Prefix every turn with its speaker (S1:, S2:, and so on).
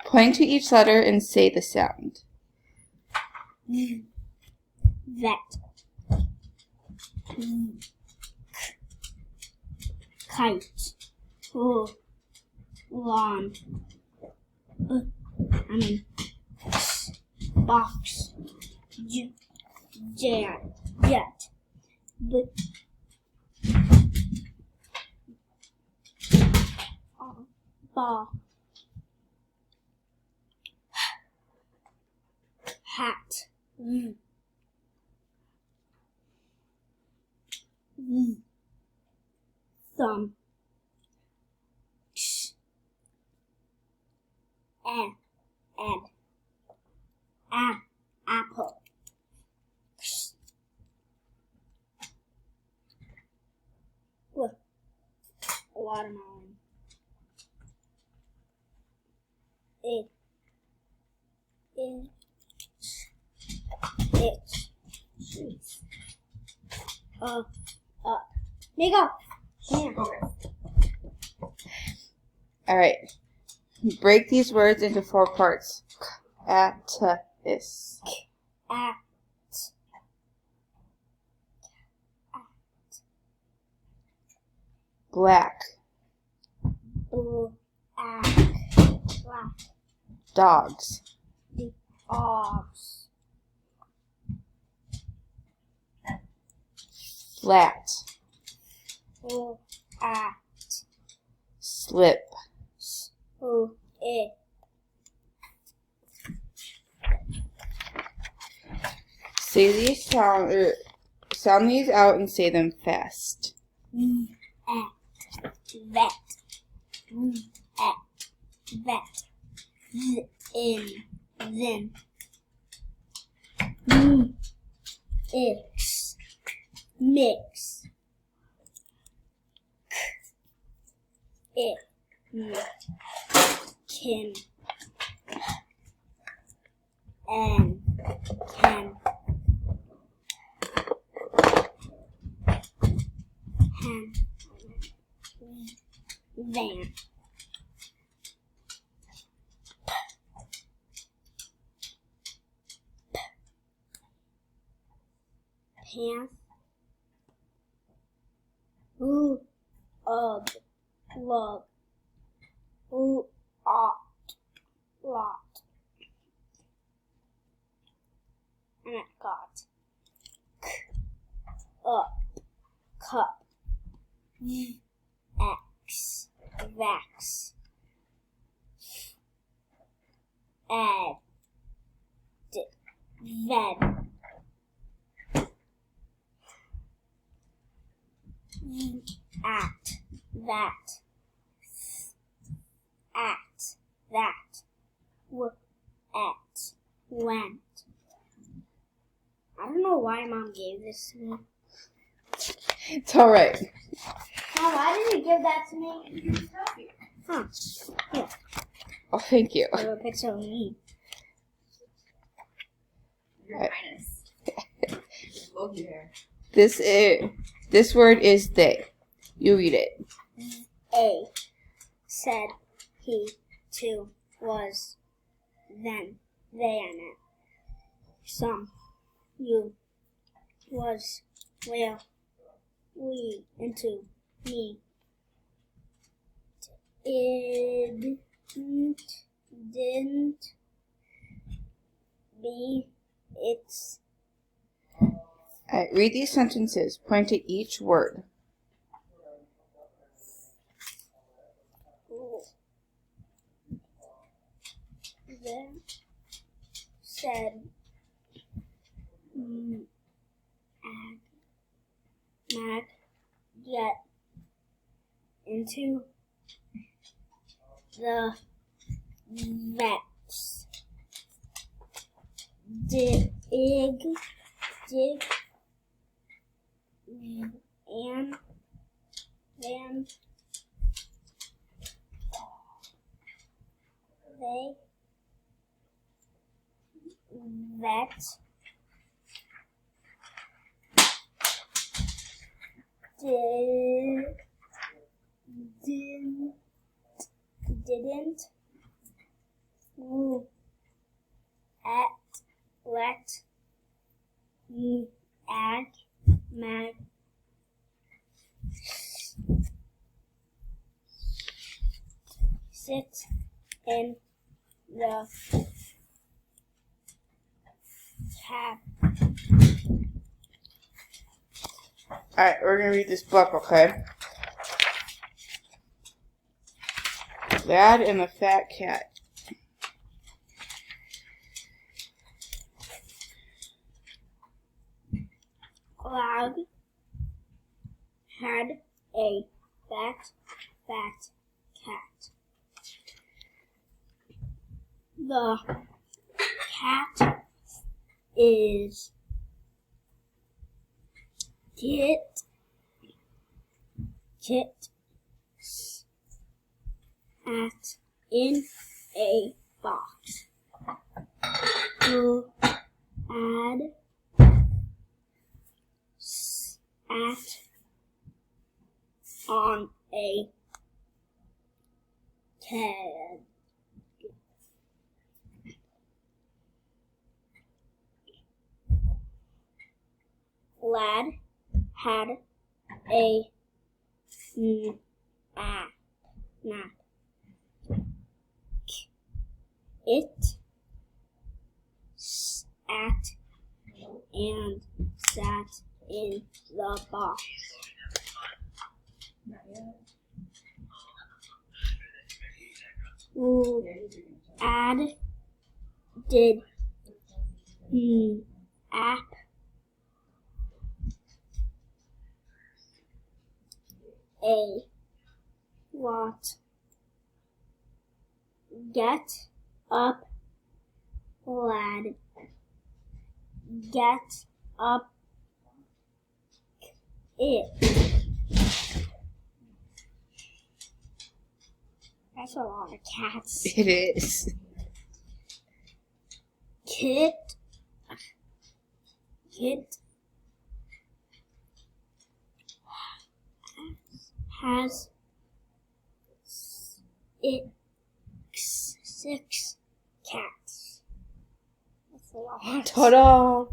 S1: Point to each letter and say the sound.
S2: Vet. Kite. Lawn. Box. Jet. Ball. Hat. Thumb. Apple. Watermelon. Nico. Yeah.
S1: Okay. All right. Break these words into 4 parts. Cactus. Black.
S2: Black.
S1: Dogs.
S2: Dogs.
S1: Flat.
S2: Flat.
S1: Slip. Say these sound these out and say them fast.
S2: Vet. Vet. In. Then. Mix. Kin. And can. Van. Pants. Lug. Lot. And I got cup. Vax. Ved. Went. I don't know why Mom gave this to me.
S1: It's all right.
S2: Mom, why did you give that to me? Huh. Yeah.
S1: Oh, thank you.
S2: I have a picture of me.
S1: Right. This word is they. You read it.
S2: A. Said he too was then they and it. Some you was well we into me. It didn't be it's.
S1: Read these sentences. Point to each word.
S2: Then said Mag get into the vets. Dig and then they vet didn't Let me add mag sit in the cab.
S1: Alright, we're gonna read this book, okay? Lad and the Fat Cat.
S2: Lad had a fat cat. The cat is kit at in a box. To add at on a keg. Lad had a nap. It sat and sat in the box. Add did app a lot. Get up, lad. Get up it. That's a lot of cats.
S1: It is.
S2: Kit has six cats. That's a lot.
S1: Ta-da!